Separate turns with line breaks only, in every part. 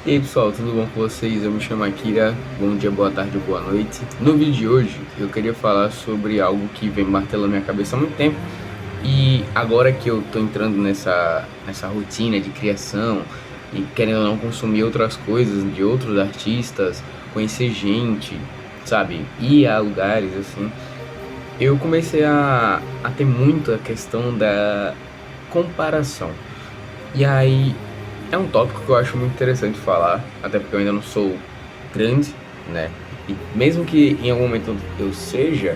E aí pessoal, tudo bom com vocês? Eu me chamo Akira, bom dia, boa tarde, boa noite. No vídeo de hoje eu queria falar sobre algo que vem martelando minha cabeça há muito tempo. E agora que eu tô entrando nessa rotina de criação e querendo ou não consumir outras coisas de outros artistas, conhecer gente, sabe, ir a lugares assim, eu comecei a ter muito a questão da comparação. E aí é um tópico que eu acho muito interessante falar, até porque eu ainda não sou grande, né? E mesmo que em algum momento eu seja,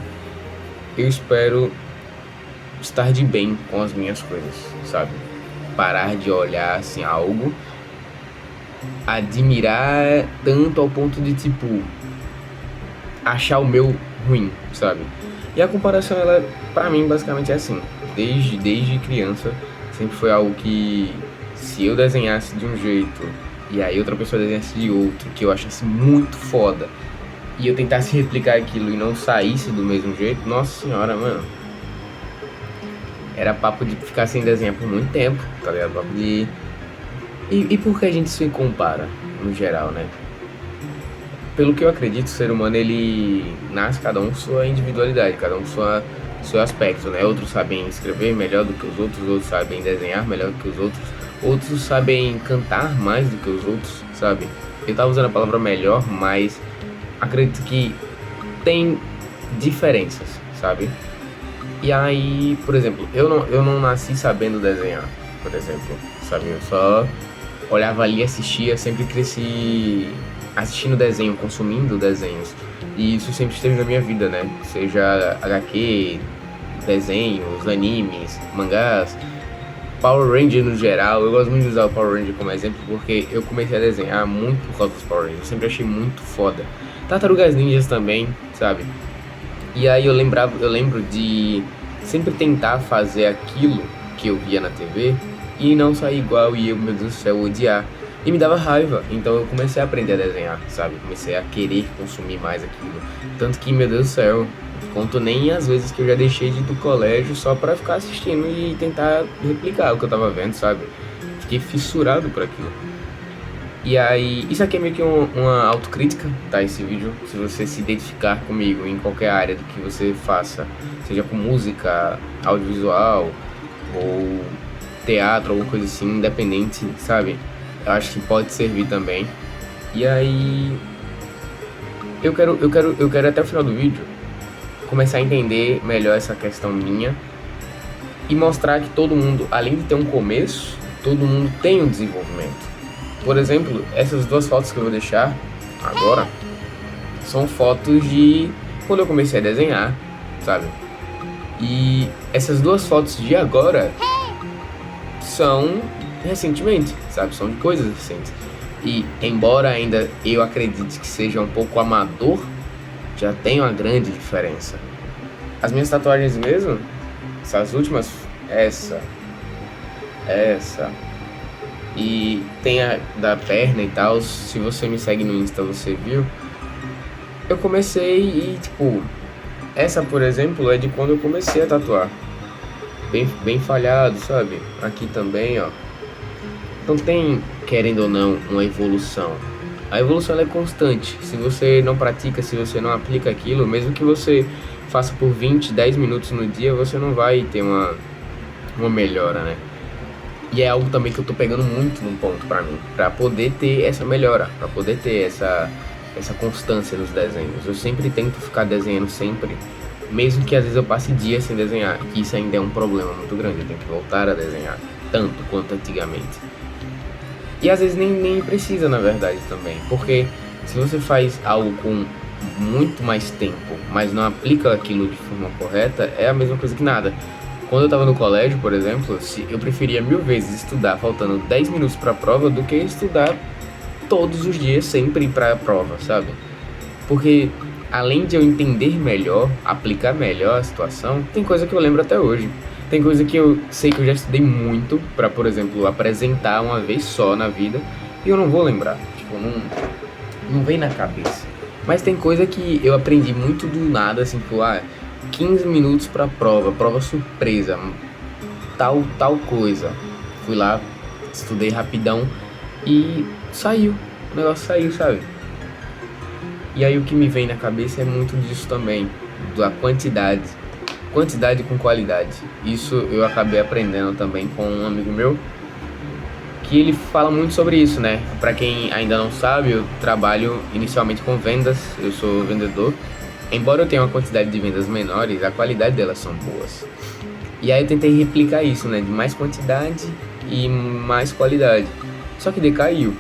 eu espero estar de bem com as minhas coisas, sabe? Parar de olhar assim algo, admirar tanto ao ponto de tipo achar o meu ruim, sabe? E a comparação, ela pra mim basicamente é assim, desde criança sempre foi algo que se eu desenhasse de um jeito e aí outra pessoa desenhasse de outro, que eu achasse muito foda, e eu tentasse replicar aquilo e não saísse do mesmo jeito, nossa senhora, mano, era papo de ficar sem desenhar por muito tempo, tá ligado? Papo de... E por que a gente se compara, no geral, né? Pelo que eu acredito, o ser humano, ele nasce cada um com sua individualidade, cada um com seu aspecto, né? Outros sabem escrever melhor do que os outros sabem desenhar melhor do que os outros sabem cantar mais do que os outros, sabe? Eu tava usando a palavra melhor, mas acredito que tem diferenças, sabe? E aí, por exemplo, eu não nasci sabendo desenhar, por exemplo, sabe? Eu só olhava ali, assistia, sempre cresci assistindo desenho, consumindo desenhos. E isso sempre esteve na minha vida, né? Seja HQ, desenhos, animes, mangás, Power Ranger no geral. Eu gosto muito de usar o Power Ranger como exemplo porque eu comecei a desenhar muito por causa dos Power Rangers. Eu sempre achei muito foda. Tartarugas Ninjas também, sabe? E aí eu lembro de sempre tentar fazer aquilo que eu via na TV e não sair igual e eu, meu Deus do céu, odiar. E me dava raiva, então eu comecei a aprender a desenhar, sabe? Comecei a querer consumir mais aquilo. Tanto que, meu Deus do céu, conto nem as vezes que eu já deixei de ir do colégio só pra ficar assistindo e tentar replicar o que eu tava vendo, sabe? Fiquei fissurado por aquilo. E aí, isso aqui é meio que uma autocrítica, tá? Esse vídeo, se você se identificar comigo em qualquer área do que você faça, seja com música, audiovisual ou teatro, alguma coisa assim, independente, sabe? Eu acho que pode servir também. E aí, eu quero até o final do vídeo começar a entender melhor essa questão minha e mostrar que todo mundo, além de ter um começo, todo mundo tem um desenvolvimento. Por exemplo, essas duas fotos que eu vou deixar agora são fotos de quando eu comecei a desenhar, sabe? E essas duas fotos de agora são recentemente, sabe? São de coisas recentes. E embora ainda eu acredite que seja um pouco amador, já tem uma grande diferença. As minhas tatuagens mesmo, essas últimas, essa e tem a da perna e tal. Se você me segue no Insta, você viu. Eu comecei e, tipo, essa, por exemplo, é de quando eu comecei a tatuar. Bem falhado, sabe? Aqui também, ó. Então tem, querendo ou não, uma evolução. A evolução, ela é constante. Se você não pratica, se você não aplica aquilo, mesmo que você faça por 10 minutos no dia, você não vai ter uma melhora, né? E é algo também que eu tô pegando muito no ponto pra mim, pra poder ter essa melhora, pra poder ter essa constância nos desenhos. Eu sempre tento ficar desenhando sempre, mesmo que às vezes eu passe dias sem desenhar, que isso ainda é um problema muito grande, eu tenho que voltar a desenhar, tanto quanto antigamente. E às vezes nem precisa, na verdade, também, porque se você faz algo com muito mais tempo, mas não aplica aquilo de forma correta, é a mesma coisa que nada. Quando eu tava no colégio, por exemplo, eu preferia 1000 vezes estudar faltando 10 minutos pra prova do que estudar todos os dias, sempre pra prova, sabe? Porque além de eu entender melhor, aplicar melhor a situação, tem coisa que eu lembro até hoje. Tem coisa que eu sei que eu já estudei muito pra, por exemplo, apresentar uma vez só na vida e eu não vou lembrar. Tipo, não vem na cabeça. Mas tem coisa que eu aprendi muito do nada, assim, tipo, 15 minutos pra prova surpresa, tal coisa. Fui lá, estudei rapidão e saiu. o negócio saiu, sabe? E aí o que me vem na cabeça é muito disso também, da quantidade com qualidade. Isso eu acabei aprendendo também com um amigo meu, que ele fala muito sobre isso, né? Pra quem ainda não sabe, eu trabalho inicialmente com vendas, eu sou vendedor. Embora eu tenha uma quantidade de vendas menores, a qualidade delas são boas. E aí eu tentei replicar isso, né? De mais quantidade e mais qualidade. Só que decaiu,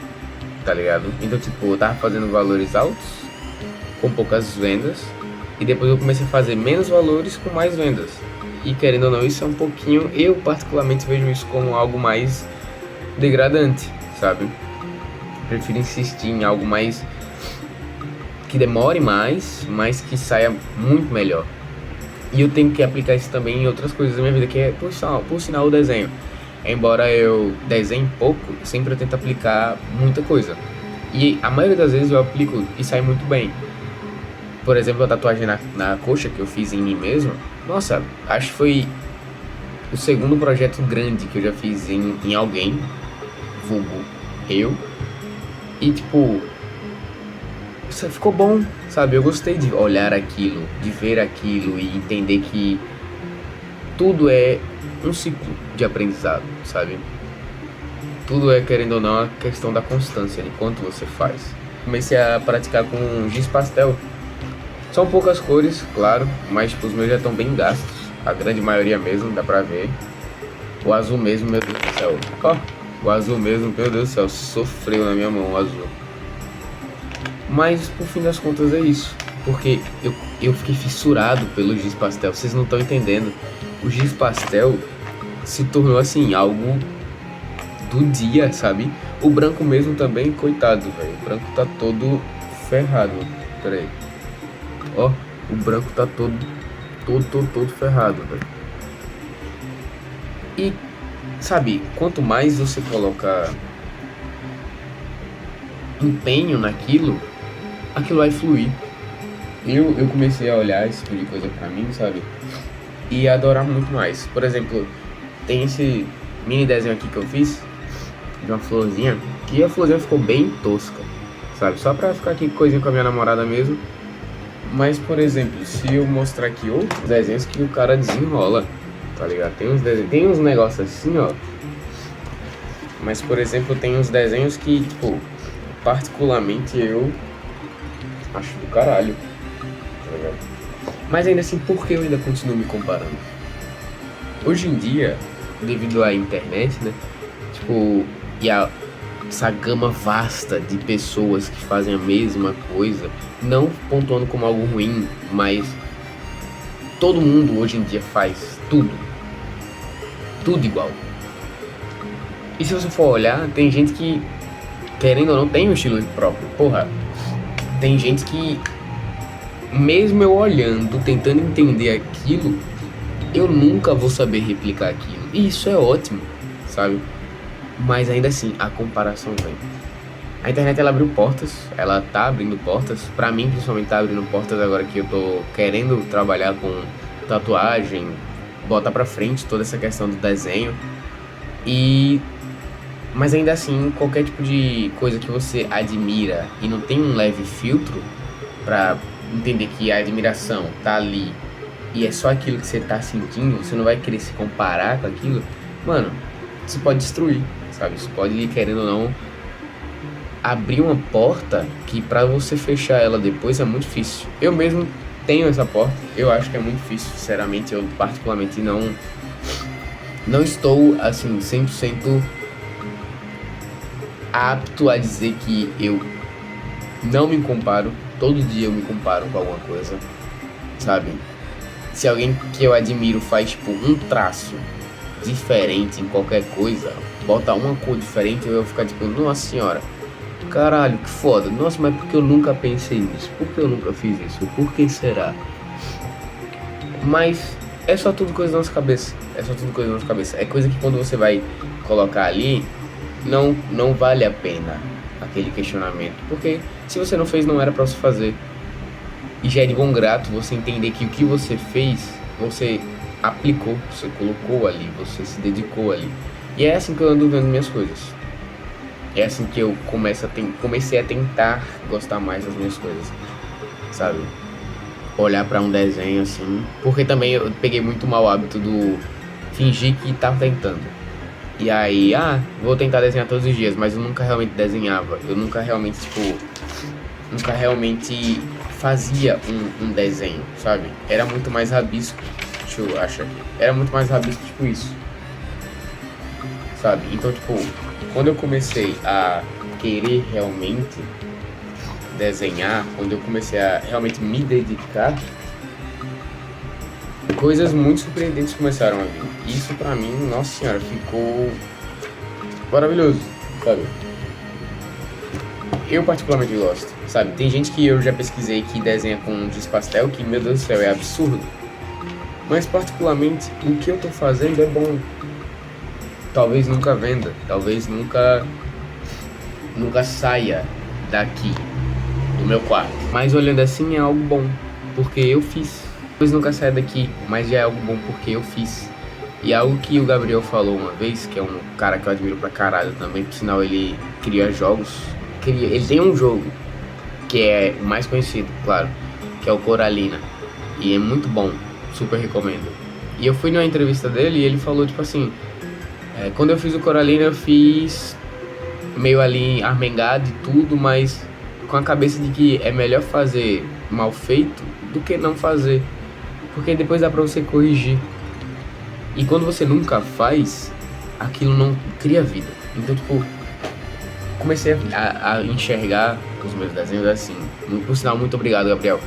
tá ligado? Então, tipo, eu tava fazendo valores altos, com poucas vendas. E depois eu comecei a fazer menos valores com mais vendas. E querendo ou não, isso é um pouquinho... Eu particularmente vejo isso como algo mais degradante, sabe? Prefiro insistir em algo mais... que demore mais, mas que saia muito melhor. E eu tenho que aplicar isso também em outras coisas da minha vida, que é, por sinal, o desenho. Embora eu desenhe pouco, sempre eu tento aplicar muita coisa. E a maioria das vezes eu aplico e sai muito bem. Por exemplo, a tatuagem na coxa que eu fiz em mim mesmo. Nossa, acho que foi o segundo projeto grande que eu já fiz em alguém, vulgo eu. E tipo, isso ficou bom, sabe? Eu gostei de olhar aquilo, de ver aquilo e entender que tudo é um ciclo de aprendizado, sabe? Tudo é, querendo ou não, a questão da constância, de quanto você faz. Comecei a praticar com giz pastel. São poucas cores, claro, mas tipo, os meus já estão bem gastos. A grande maioria mesmo, dá pra ver. O azul mesmo, meu Deus do céu. Ó, o azul mesmo, meu Deus do céu, sofreu na minha mão o azul. Mas, por fim das contas, é isso. Porque eu fiquei fissurado pelo giz pastel. Vocês não estão entendendo. O giz pastel se tornou, assim, algo do dia, sabe? O branco mesmo também, coitado, velho. O branco tá todo ferrado. Pera aí. Ó, o branco tá todo ferrado, velho. E, sabe, quanto mais você coloca empenho naquilo, aquilo vai fluir. Eu comecei a olhar esse tipo de coisa pra mim, sabe? E adorar muito mais. Por exemplo, tem esse mini desenho aqui que eu fiz de uma florzinha, que a florzinha ficou bem tosca, sabe? Só pra ficar aqui coisinha com a minha namorada mesmo. Mas, por exemplo, se eu mostrar aqui outros desenhos que o cara desenrola, tá ligado? Tem uns negócios assim, ó. Mas, por exemplo, tem uns desenhos que, tipo, particularmente eu acho do caralho, tá ligado? Mas ainda assim, por que eu ainda continuo me comparando? Hoje em dia, devido à internet, né? Tipo, e essa gama vasta de pessoas que fazem a mesma coisa, não pontuando como algo ruim, mas todo mundo hoje em dia faz tudo igual. E se você for olhar, tem gente que, querendo ou não, tem um estilo próprio. Porra, tem gente que, mesmo eu olhando, tentando entender aquilo, eu nunca vou saber replicar aquilo. E isso é ótimo, sabe? Mas ainda assim, a comparação vem. A internet, ela abriu portas, ela tá abrindo portas. Pra mim, principalmente, tá abrindo portas agora que eu tô querendo trabalhar com tatuagem, botar pra frente toda essa questão do desenho. Mas ainda assim, qualquer tipo de coisa que você admira e não tem um leve filtro pra entender que a admiração tá ali e é só aquilo que você tá sentindo, você não vai querer se comparar com aquilo, mano, isso pode destruir, sabe? Isso pode, querendo ou não, abrir uma porta que pra você fechar ela depois é muito difícil. Eu mesmo tenho essa porta, eu acho que é muito difícil, sinceramente. Eu particularmente não estou assim 100% apto a dizer que eu não me comparo. Todo dia eu me comparo com alguma coisa, sabe? Se alguém que eu admiro faz tipo um traço diferente em qualquer coisa, bota uma cor diferente, eu vou ficar tipo, nossa senhora, caralho, que foda. Nossa, mas por que eu nunca pensei nisso? Por que eu nunca fiz isso? Por que será? Mas é só tudo coisa da nossa cabeça. É coisa que quando você vai colocar ali, não vale a pena aquele questionamento. Porque se você não fez, não era pra você fazer. E já é de bom grato você entender que o que você fez, você aplicou, você colocou ali, você se dedicou ali. E é assim que eu ando vendo minhas coisas. É assim que eu comecei a tentar gostar mais das minhas coisas, sabe? Olhar pra um desenho assim, porque também eu peguei muito mau hábito do fingir que tava tentando. E aí, vou tentar desenhar todos os dias, mas eu nunca realmente desenhava. Eu nunca realmente, tipo, nunca realmente fazia um desenho, sabe? Era muito mais rabisco, deixa eu achar aqui. Era muito mais rabisco, tipo isso, sabe? Então, tipo, quando eu comecei a querer realmente desenhar, quando eu comecei a realmente me dedicar, coisas muito surpreendentes começaram a vir. Isso pra mim, nossa senhora, ficou maravilhoso, sabe? Eu particularmente gosto, sabe? Tem gente que eu já pesquisei que desenha com giz pastel, que, meu Deus do céu, é absurdo. Mas particularmente, o que eu tô fazendo é bom. Talvez nunca venda, talvez nunca saia daqui, do meu quarto. Mas olhando assim é algo bom, porque eu fiz. Talvez nunca saia daqui, mas já é algo bom porque eu fiz. E algo que o Gabriel falou uma vez, que é um cara que eu admiro pra caralho também, por sinal ele cria jogos. Ele tem um jogo que é o mais conhecido, claro, que é o Coralina. E é muito bom, super recomendo. E eu fui numa entrevista dele e ele falou, tipo assim, quando eu fiz o Coralina eu fiz meio ali armengado e tudo, mas com a cabeça de que é melhor fazer mal feito do que não fazer. Porque depois dá pra você corrigir. E quando você nunca faz, aquilo não cria vida. Então, tipo, comecei a enxergar os meus desenhos assim. Por sinal, muito obrigado, Gabriel.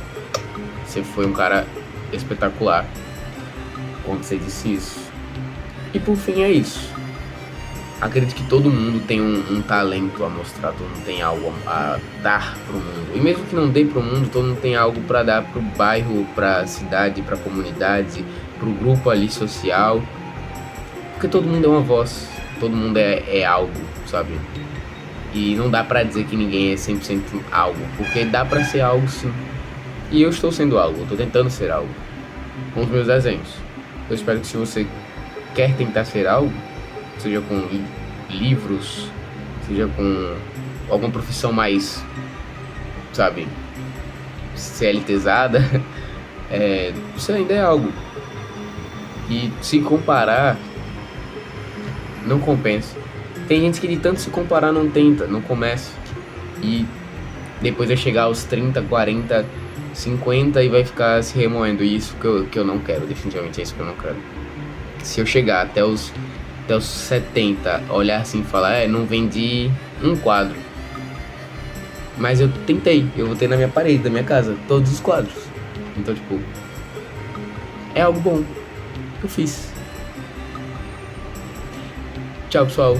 Você foi um cara espetacular quando você disse isso. E por fim é isso. Acredito que todo mundo tem um talento a mostrar, todo mundo tem algo a dar pro mundo. E mesmo que não dê pro mundo, todo mundo tem algo pra dar pro bairro, pra cidade, pra comunidade, pro grupo ali social. Porque todo mundo é uma voz, todo mundo é algo, sabe? E não dá pra dizer que ninguém é 100% algo, porque dá pra ser algo sim. E eu estou sendo algo, eu tô tentando ser algo com os meus desenhos. Eu espero que se você quer tentar ser algo, seja com livros, seja com alguma profissão mais, sabe, CLTzada, você ainda é algo. E se comparar, não compensa. Tem gente que de tanto se comparar não tenta, não começa. E depois vai chegar aos 30, 40, 50 e vai ficar se remoendo. E isso que eu não quero, definitivamente é isso que eu não quero. Se eu chegar até os 70, olhar assim e falar, não vendi um quadro, mas eu tentei, eu botei na minha parede da minha casa todos os quadros. Então, tipo, é algo bom que eu fiz. Tchau, pessoal.